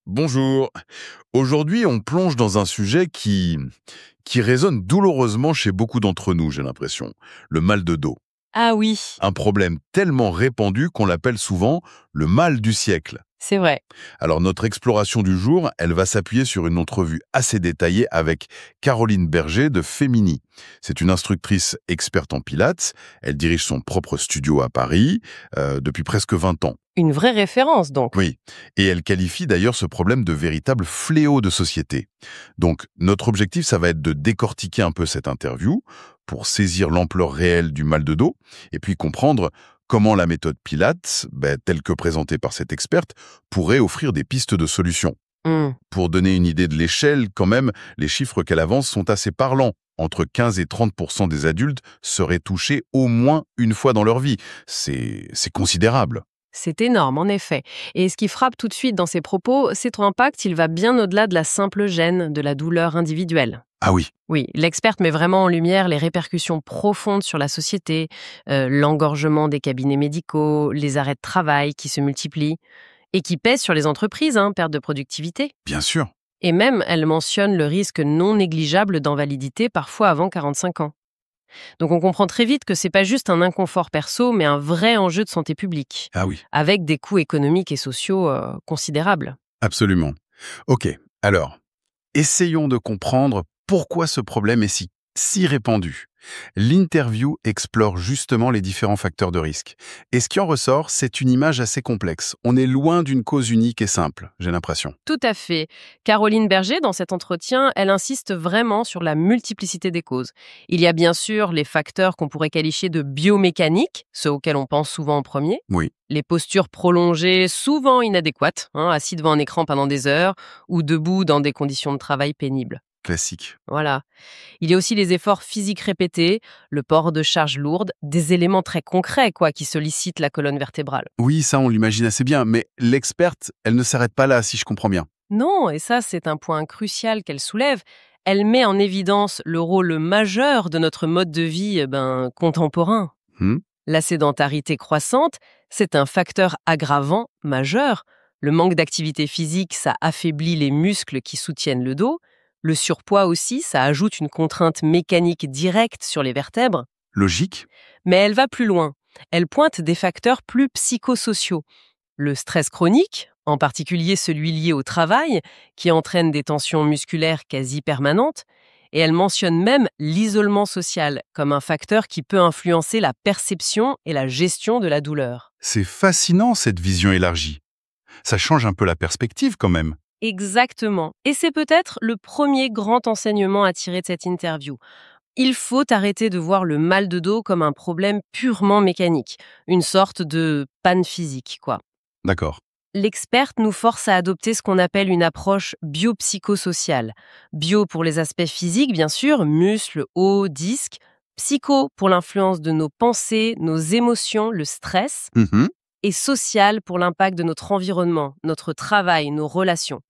Bonjour. Aujourd'hui, on plonge dans un sujet qui résonne douloureusement chez beaucoup d'entre nous, j'ai l'impression. Le mal de dos. Ah oui, Un problème tellement répandu qu'on l'appelle souvent le mal du siècle. c'est vrai. Alors notre exploration du jour, elle va s'appuyer sur une entrevue assez détaillée avec Caroline Berger de Femini. C'est une instructrice experte en pilates. Elle dirige son propre studio à Paris depuis presque 20 ans. Une vraie référence donc. Oui, et elle qualifie d'ailleurs ce problème de véritable fléau de société. Donc notre objectif, ça va être de décortiquer un peu cette interview pour saisir l'ampleur réelle du mal de dos et puis comprendre comment la méthode Pilates, telle que présentée par cette experte, pourrait offrir des pistes de solutions. Hmm. Pour donner une idée de l'échelle, quand même, les chiffres qu'elle avance sont assez parlants. Entre 15 et 30% des adultes seraient touchés au moins une fois dans leur vie. C'est considérable. C'est énorme en effet. Et ce qui frappe tout de suite dans ses propos, c'est ton impact, il va bien au-delà de la simple gêne, de la douleur individuelle. Ah oui. Oui, l'experte met vraiment en lumière les répercussions profondes sur la société, l'engorgement des cabinets médicaux, les arrêts de travail qui se multiplient et qui pèsent sur les entreprises, perte de productivité. Bien sûr. Et même, elle mentionne le risque non négligeable d'invalidité parfois avant 45 ans. Donc on comprend très vite que c'est pas juste un inconfort perso, mais un vrai enjeu de santé publique, Ah oui. avec des coûts économiques et sociaux considérables. Absolument. Ok, alors, essayons de comprendre pourquoi ce problème est si répandu. L'interview explore justement les différents facteurs de risque. Et ce qui en ressort, c'est une image assez complexe. On est loin d'une cause unique et simple, j'ai l'impression. Tout à fait. Caroline Berger, dans cet entretien, elle insiste vraiment sur la multiplicité des causes. Il y a bien sûr les facteurs qu'on pourrait qualifier de biomécaniques, ceux auxquels on pense souvent en premier, Oui, les postures prolongées, souvent inadéquates, assis devant un écran pendant des heures ou debout dans des conditions de travail pénibles. classique. Voilà. Il y a aussi les efforts physiques répétés, le port de charges lourdes, des éléments très concrets qui sollicitent la colonne vertébrale. Oui, ça on l'imagine assez bien, mais l'experte, elle ne s'arrête pas là, si je comprends bien. Non, et ça c'est un point crucial qu'elle soulève, elle met en évidence le rôle majeur de notre mode de vie contemporain. Hmm. La sédentarité croissante, c'est un facteur aggravant majeur. Le manque d'activité physique, ça affaiblit les muscles qui soutiennent le dos. Le surpoids aussi, ça ajoute une contrainte mécanique directe sur les vertèbres. Logique. Mais elle va plus loin. Elle pointe des facteurs plus psychosociaux. Le stress chronique, en particulier celui lié au travail, qui entraîne des tensions musculaires quasi permanentes, et elle mentionne même l'isolement social comme un facteur qui peut influencer la perception et la gestion de la douleur. C'est fascinant cette vision élargie. Ça change un peu la perspective quand même. Exactement. Et c'est peut-être le premier grand enseignement à tirer de cette interview. Il faut arrêter de voir le mal de dos comme un problème purement mécanique, une sorte de panne physique, quoi. D'accord. L'experte nous force à adopter ce qu'on appelle une approche biopsychosociale. Bio pour les aspects physiques, bien sûr, muscles, os, disques. Psycho pour l'influence de nos pensées, nos émotions, le stress. Mhm. Et social pour l'impact de notre environnement, notre travail, nos relations.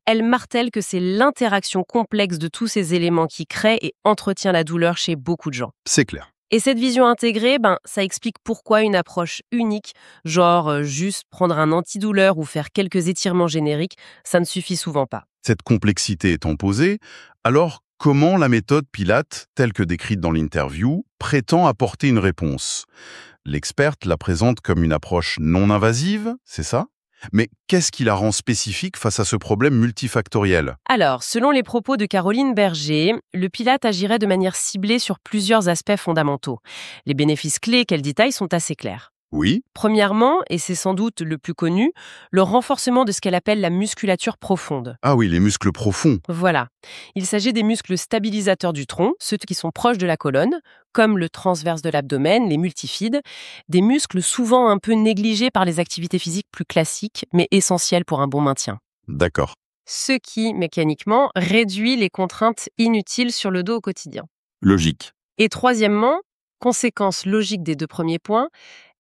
Elle martèle que c'est l'interaction complexe de tous ces éléments qui crée et entretient la douleur chez beaucoup de gens. C'est clair. Et cette vision intégrée, ça explique pourquoi une approche unique, genre juste prendre un antidouleur ou faire quelques étirements génériques, ça ne suffit souvent pas. Cette complexité étant posée, alors comment la méthode Pilate, telle que décrite dans l'interview, prétend apporter une réponse? L'experte la présente comme une approche non invasive, c'est ça? Mais qu'est-ce qui la rend spécifique face à ce problème multifactoriel? Alors, selon les propos de Caroline Berger, le Pilate agirait de manière ciblée sur plusieurs aspects fondamentaux. Les bénéfices clés qu'elle détaille sont assez clairs. Oui, Premièrement, et c'est sans doute le plus connu, le renforcement de ce qu'elle appelle la musculature profonde. ah oui, les muscles profonds. Voilà. Il s'agit des muscles stabilisateurs du tronc, ceux qui sont proches de la colonne, comme le transverse de l'abdomen, les multifides, des muscles souvent un peu négligés par les activités physiques plus classiques, mais essentiels pour un bon maintien. D'accord. Ce qui, mécaniquement, réduit les contraintes inutiles sur le dos au quotidien. Logique. Et troisièmement, conséquence logique des deux premiers points,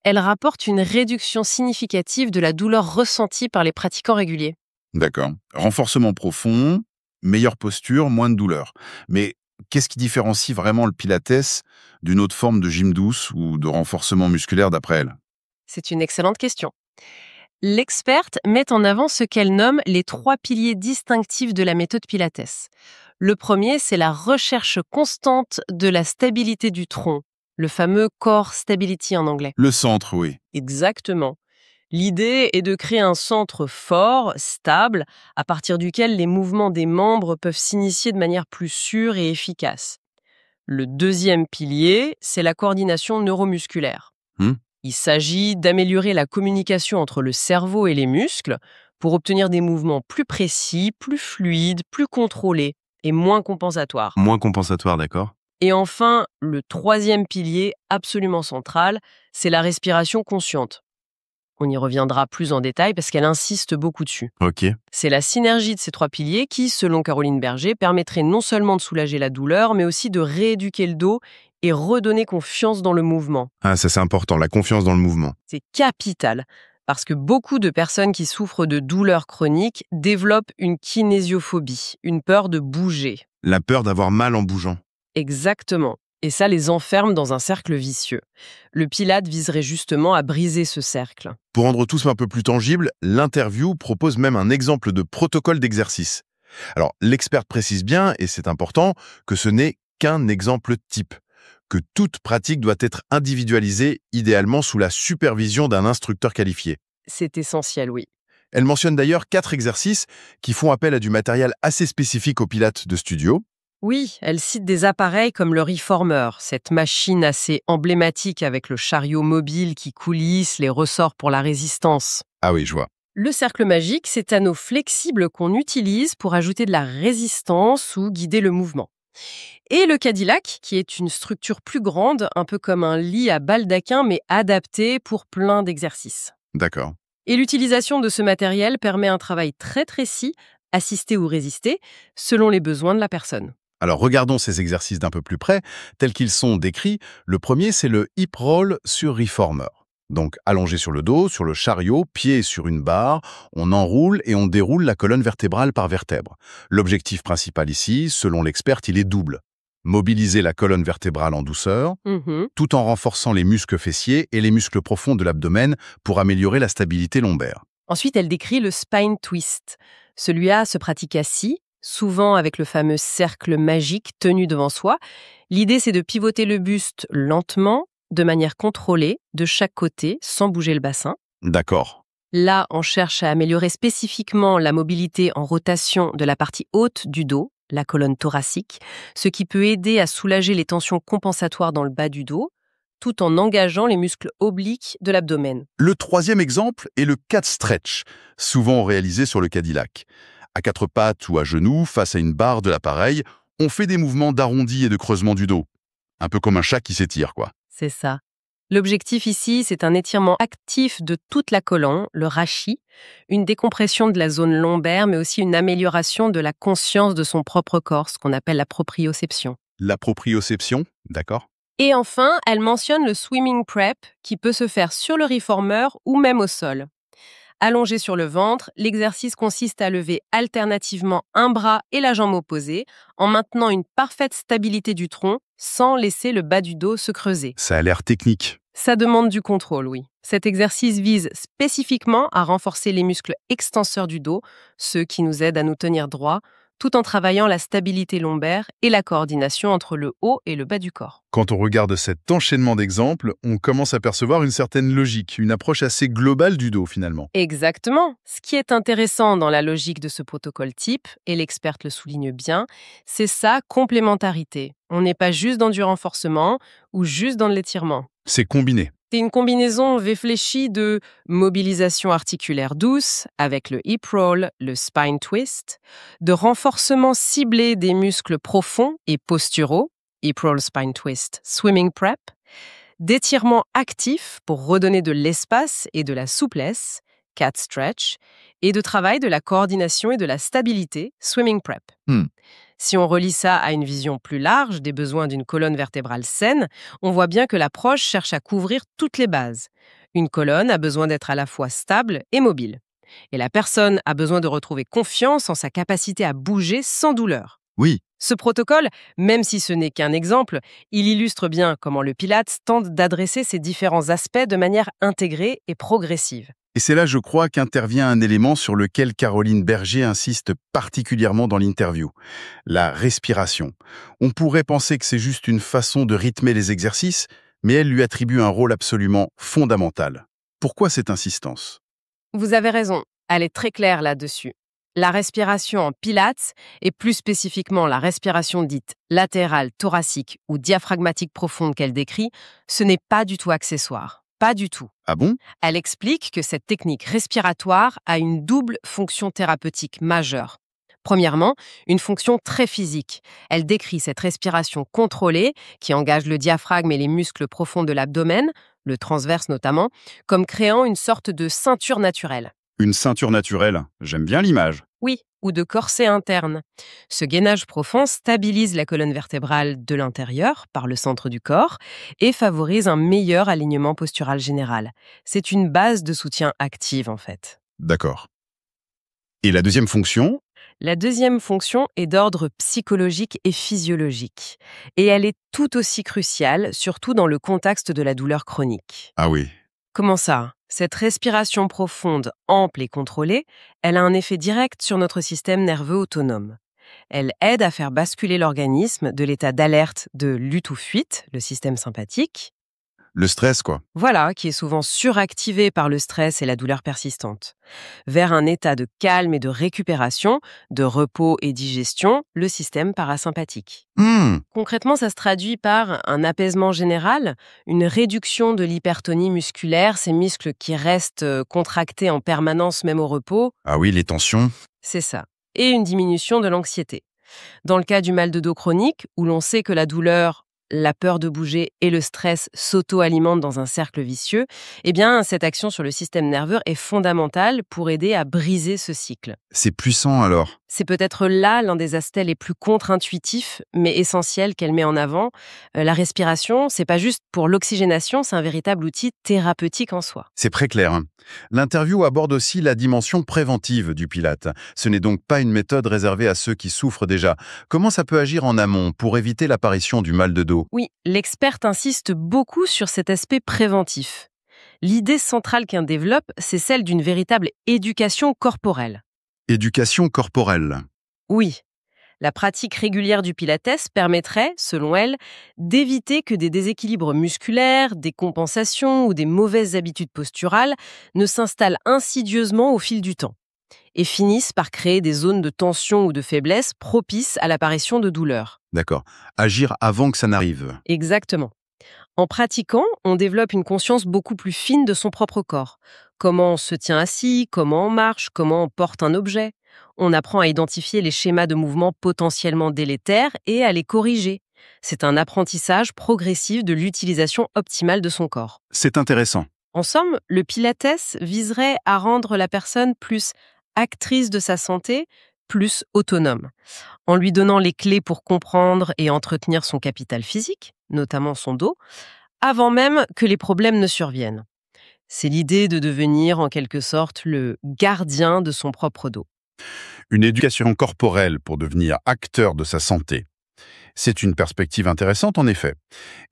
elle rapporte une réduction significative de la douleur ressentie par les pratiquants réguliers. D'accord. Renforcement profond, meilleure posture, moins de douleur. Mais qu'est-ce qui différencie vraiment le Pilates d'une autre forme de gym douce ou de renforcement musculaire d'après elle? C'est une excellente question. L'experte met en avant ce qu'elle nomme les 3 piliers distinctifs de la méthode Pilates. Le premier, c'est la recherche constante de la stabilité du tronc, le fameux core stability en anglais. Le centre, oui. Exactement. L'idée est de créer un centre fort, stable, à partir duquel les mouvements des membres peuvent s'initier de manière plus sûre et efficace. Le deuxième pilier, c'est la coordination neuromusculaire. Hmm. Il s'agit d'améliorer la communication entre le cerveau et les muscles pour obtenir des mouvements plus précis, plus fluides, plus contrôlés et moins compensatoires. Moins compensatoire, d'accord. Et enfin, le troisième pilier, absolument central, c'est la respiration consciente. On y reviendra plus en détail parce qu'elle insiste beaucoup dessus. Ok. C'est la synergie de ces 3 piliers qui, selon Caroline Berger, permettrait non seulement de soulager la douleur, mais aussi de rééduquer le dos et redonner confiance dans le mouvement. Ah, ça c'est important, la confiance dans le mouvement. C'est capital, parce que beaucoup de personnes qui souffrent de douleurs chroniques développent une kinésiophobie, une peur de bouger. La peur d'avoir mal en bougeant. Exactement. Et ça les enferme dans un cercle vicieux. Le Pilate viserait justement à briser ce cercle. Pour rendre tout ça un peu plus tangible, l'interview propose même un exemple de protocole d'exercice. Alors, l'experte précise bien, et c'est important, que ce n'est qu'un exemple type, que toute pratique doit être individualisée, idéalement sous la supervision d'un instructeur qualifié. C'est essentiel, oui. Elle mentionne d'ailleurs 4 exercices qui font appel à du matériel assez spécifique aux pilates de studio. Oui, elle cite des appareils comme le Reformer, cette machine assez emblématique avec le chariot mobile qui coulisse, les ressorts pour la résistance. Ah oui, je vois. Le cercle magique, c'est un anneau flexible qu'on utilise pour ajouter de la résistance ou guider le mouvement. Et le Cadillac, qui est une structure plus grande, un peu comme un lit à baldaquin, mais adapté pour plein d'exercices. D'accord. Et l'utilisation de ce matériel permet un travail très précis, assisté ou résisté, selon les besoins de la personne. Alors regardons ces exercices d'un peu plus près, tels qu'ils sont décrits. Le premier, c'est le hip roll sur reformer. Donc allongé sur le dos, sur le chariot, pied sur une barre, on enroule et on déroule la colonne vertébrale par vertèbre. L'objectif principal ici, selon l'experte, il est double. Mobiliser la colonne vertébrale en douceur, Mhm. tout en renforçant les muscles fessiers et les muscles profonds de l'abdomen pour améliorer la stabilité lombaire. Ensuite, elle décrit le spine twist. Celui-là se pratique assis, souvent avec le fameux cercle magique tenu devant soi. L'idée, c'est de pivoter le buste lentement, de manière contrôlée, de chaque côté, sans bouger le bassin. D'accord. Là, on cherche à améliorer spécifiquement la mobilité en rotation de la partie haute du dos, la colonne thoracique, ce qui peut aider à soulager les tensions compensatoires dans le bas du dos, tout en engageant les muscles obliques de l'abdomen. Le troisième exemple est le cat stretch, souvent réalisé sur le Cadillac. À 4 pattes ou à genoux, face à une barre de l'appareil, on fait des mouvements d'arrondi et de creusement du dos. Un peu comme un chat qui s'étire, quoi. C'est ça. L'objectif ici, c'est un étirement actif de toute la colonne, le rachis, une décompression de la zone lombaire, mais aussi une amélioration de la conscience de son propre corps, ce qu'on appelle la proprioception. La proprioception, d'accord. Et enfin, elle mentionne le swimming prep, qui peut se faire sur le reformer ou même au sol. Allongé sur le ventre, l'exercice consiste à lever alternativement un bras et la jambe opposée, en maintenant une parfaite stabilité du tronc, sans laisser le bas du dos se creuser. Ça a l'air technique. Ça demande du contrôle, oui. Cet exercice vise spécifiquement à renforcer les muscles extenseurs du dos, ceux qui nous aident à nous tenir droit, tout en travaillant la stabilité lombaire et la coordination entre le haut et le bas du corps. Quand on regarde cet enchaînement d'exemples, on commence à percevoir une certaine logique, une approche assez globale du dos finalement. Exactement. Ce qui est intéressant dans la logique de ce protocole type, et l'experte le souligne bien, c'est sa complémentarité. On n'est pas juste dans du renforcement ou juste dans de l'étirement. C'est combiné. C'est une combinaison réfléchie de mobilisation articulaire douce avec le hip roll, le spine twist, de renforcement ciblé des muscles profonds et posturaux, hip roll, spine twist, swimming prep, d'étirement actif pour redonner de l'espace et de la souplesse, cat stretch, et de travail de la coordination et de la stabilité, swimming prep. Si on relie ça à une vision plus large des besoins d'une colonne vertébrale saine, on voit bien que l'approche cherche à couvrir toutes les bases. Une colonne a besoin d'être à la fois stable et mobile. Et la personne a besoin de retrouver confiance en sa capacité à bouger sans douleur. Oui, Ce protocole, même si ce n'est qu'un exemple, il illustre bien comment le Pilates tente d'adresser ces différents aspects de manière intégrée et progressive. Et c'est là, je crois, qu'intervient un élément sur lequel Caroline Berger insiste particulièrement dans l'interview, la respiration. On pourrait penser que c'est juste une façon de rythmer les exercices, mais elle lui attribue un rôle absolument fondamental. Pourquoi cette insistance? Vous avez raison, elle est très claire là-dessus. La respiration en Pilates, et plus spécifiquement la respiration dite latérale, thoracique ou diaphragmatique profonde qu'elle décrit, ce n'est pas du tout accessoire. Pas du tout. Ah bon? Elle explique que cette technique respiratoire a une double fonction thérapeutique majeure. Premièrement, une fonction très physique. Elle décrit cette respiration contrôlée, qui engage le diaphragme et les muscles profonds de l'abdomen, le transverse notamment, comme créant une sorte de ceinture naturelle. Une ceinture naturelle, j'aime bien l'image. Oui, ou de corset interne. Ce gainage profond stabilise la colonne vertébrale de l'intérieur, par le centre du corps, et favorise un meilleur alignement postural général. C'est une base de soutien active, en fait. D'accord. Et la deuxième fonction? La deuxième fonction est d'ordre psychologique et physiologique. Et elle est tout aussi cruciale, surtout dans le contexte de la douleur chronique. Ah oui. Comment ça? Cette respiration profonde, ample et contrôlée, elle a un effet direct sur notre système nerveux autonome. Elle aide à faire basculer l'organisme de l'état d'alerte de lutte ou fuite, le système sympathique, Le stress, quoi. voilà, qui est souvent suractivé par le stress et la douleur persistante, vers un état de calme et de récupération, de repos et digestion, le système parasympathique. Concrètement, ça se traduit par un apaisement général, une réduction de l'hypertonie musculaire, ces muscles qui restent contractés en permanence même au repos, Ah oui, les tensions. c'est ça, et une diminution de l'anxiété. Dans le cas du mal de dos chronique, où l'on sait que la douleur, la peur de bouger et le stress s'auto-alimentent dans un cercle vicieux, eh bien, cette action sur le système nerveux est fondamentale pour aider à briser ce cycle. C'est puissant alors. C'est peut-être là l'un des aspects les plus contre-intuitifs, mais essentiels qu'elle met en avant. La respiration, c'est pas juste pour l'oxygénation, c'est un véritable outil thérapeutique en soi. C'est très clair, hein. L'interview aborde aussi la dimension préventive du Pilate. Ce n'est donc pas une méthode réservée à ceux qui souffrent déjà. Comment ça peut agir en amont pour éviter l'apparition du mal de dos? Oui, l'experte insiste beaucoup sur cet aspect préventif. L'idée centrale qu'elle développe, c'est celle d'une véritable éducation corporelle. Éducation corporelle. Oui, la pratique régulière du Pilates permettrait, selon elle, d'éviter que des déséquilibres musculaires, des compensations ou des mauvaises habitudes posturales ne s'installent insidieusement au fil du temps et finissent par créer des zones de tension ou de faiblesse propices à l'apparition de douleurs. D'accord. Agir avant que ça n'arrive. Exactement. En pratiquant, on développe une conscience beaucoup plus fine de son propre corps. Comment on se tient assis, comment on marche, comment on porte un objet. On apprend à identifier les schémas de mouvement potentiellement délétères et à les corriger. C'est un apprentissage progressif de l'utilisation optimale de son corps. C'est intéressant. En somme, le Pilates viserait à rendre la personne plus actrice de sa santé, plus autonome, en lui donnant les clés pour comprendre et entretenir son capital physique, notamment son dos, avant même que les problèmes ne surviennent. C'est l'idée de devenir en quelque sorte le gardien de son propre dos. Une éducation corporelle pour devenir acteur de sa santé. C'est une perspective intéressante en effet.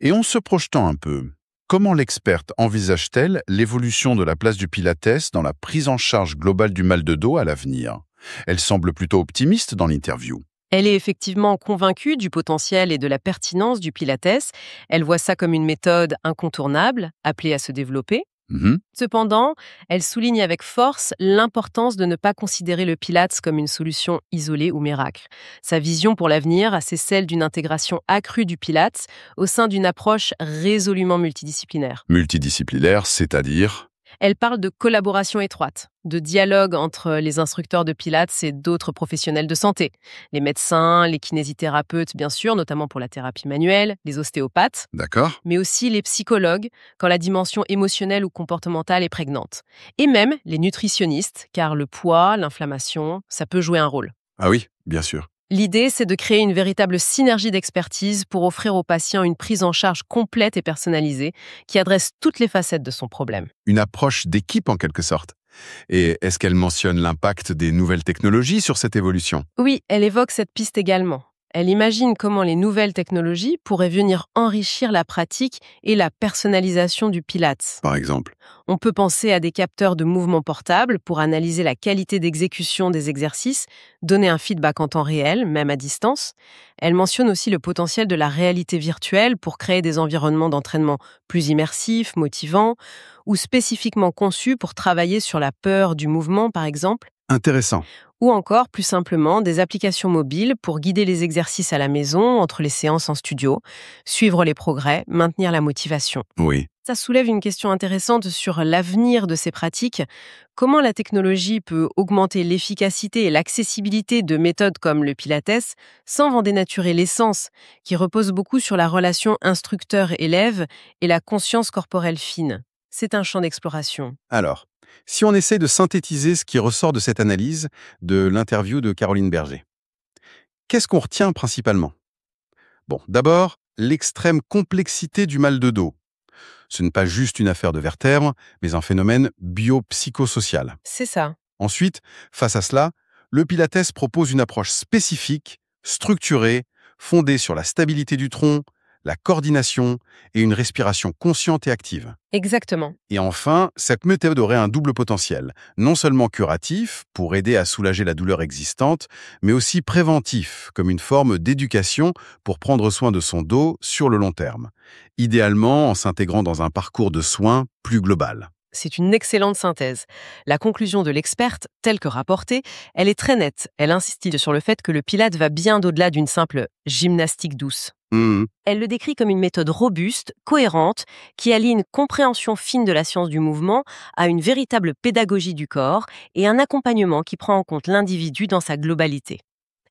Et en se projetant un peu, comment l'experte envisage-t-elle l'évolution de la place du Pilates dans la prise en charge globale du mal de dos à l'avenir? Elle semble plutôt optimiste dans l'interview. Elle est effectivement convaincue du potentiel et de la pertinence du Pilates. Elle voit ça comme une méthode incontournable, appelée à se développer. Mhm. Cependant, elle souligne avec force l'importance de ne pas considérer le Pilates comme une solution isolée ou miracle. Sa vision pour l'avenir, c'est celle d'une intégration accrue du Pilates au sein d'une approche résolument multidisciplinaire. Multidisciplinaire, c'est-à-dire? Elle parle de collaboration étroite, de dialogue entre les instructeurs de Pilates et d'autres professionnels de santé. Les médecins, les kinésithérapeutes, bien sûr, notamment pour la thérapie manuelle, les ostéopathes, D'accord. mais aussi les psychologues, quand la dimension émotionnelle ou comportementale est prégnante. Et même les nutritionnistes, car le poids, l'inflammation, ça peut jouer un rôle. Ah oui, bien sûr. L'idée, c'est de créer une véritable synergie d'expertise pour offrir au patient une prise en charge complète et personnalisée qui adresse toutes les facettes de son problème. Une approche d'équipe en quelque sorte. Et est-ce qu'elle mentionne l'impact des nouvelles technologies sur cette évolution? Oui, elle évoque cette piste également. Elle imagine comment les nouvelles technologies pourraient venir enrichir la pratique et la personnalisation du Pilates. Par exemple. On peut penser à des capteurs de mouvement portables pour analyser la qualité d'exécution des exercices, donner un feedback en temps réel, même à distance. Elle mentionne aussi le potentiel de la réalité virtuelle pour créer des environnements d'entraînement plus immersifs, motivants, ou spécifiquement conçus pour travailler sur la peur du mouvement, par exemple. Intéressant. Ou encore, plus simplement, des applications mobiles pour guider les exercices à la maison, entre les séances en studio, suivre les progrès, maintenir la motivation. Oui. Ça soulève une question intéressante sur l'avenir de ces pratiques. Comment la technologie peut augmenter l'efficacité et l'accessibilité de méthodes comme le Pilates sans en dénaturer l'essence, qui repose beaucoup sur la relation instructeur-élève et la conscience corporelle fine. C'est un champ d'exploration. Alors, si on essaie de synthétiser ce qui ressort de cette analyse de l'interview de Caroline Berger, qu'est-ce qu'on retient principalement? Bon, d'abord, l'extrême complexité du mal de dos. Ce n'est pas juste une affaire de vertèbre, mais un phénomène biopsychosocial. C'est ça. Ensuite, face à cela, le Pilates propose une approche spécifique, structurée, fondée sur la stabilité du tronc, la coordination et une respiration consciente et active. Exactement. Et enfin, cette méthode aurait un double potentiel, non seulement curatif, pour aider à soulager la douleur existante, mais aussi préventif, comme une forme d'éducation pour prendre soin de son dos sur le long terme, idéalement en s'intégrant dans un parcours de soins plus global. C'est une excellente synthèse. La conclusion de l'experte, telle que rapportée, elle est très nette. Elle insiste sur le fait que le Pilate va bien au-delà d'une simple gymnastique douce. Elle le décrit comme une méthode robuste, cohérente, qui allie une compréhension fine de la science du mouvement à une véritable pédagogie du corps et un accompagnement qui prend en compte l'individu dans sa globalité.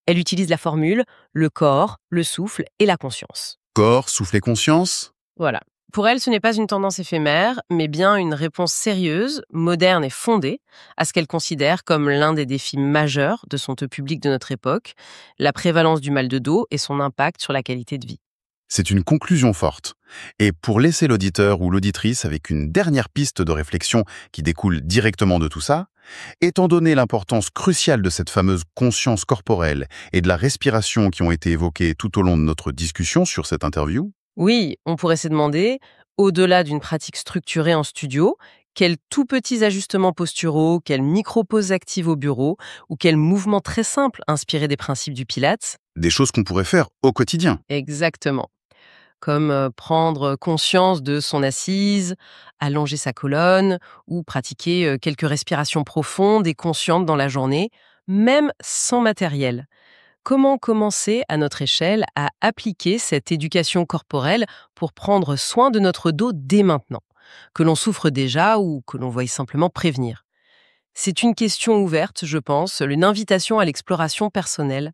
Elle utilise la formule le corps, le souffle et la conscience. Corps, souffle et conscience? Voilà. Pour elle, ce n'est pas une tendance éphémère, mais bien une réponse sérieuse, moderne et fondée à ce qu'elle considère comme l'un des défis majeurs de santé publique de notre époque, la prévalence du mal de dos et son impact sur la qualité de vie. C'est une conclusion forte. Et pour laisser l'auditeur ou l'auditrice avec une dernière piste de réflexion qui découle directement de tout ça, étant donné l'importance cruciale de cette fameuse conscience corporelle et de la respiration qui ont été évoquées tout au long de notre discussion sur cette interview, Oui, on pourrait se demander, au-delà d'une pratique structurée en studio, quels tout petits ajustements posturaux, quelles micro-pauses actives au bureau ou quels mouvements très simples inspirés des principes du Pilates. des choses qu'on pourrait faire au quotidien. Exactement. Comme prendre conscience de son assise, allonger sa colonne ou pratiquer quelques respirations profondes et conscientes dans la journée, même sans matériel. Comment commencer à notre échelle à appliquer cette éducation corporelle pour prendre soin de notre dos dès maintenant, que l'on souffre déjà ou que l'on veuille simplement prévenir? C'est une question ouverte, je pense, une invitation à l'exploration personnelle.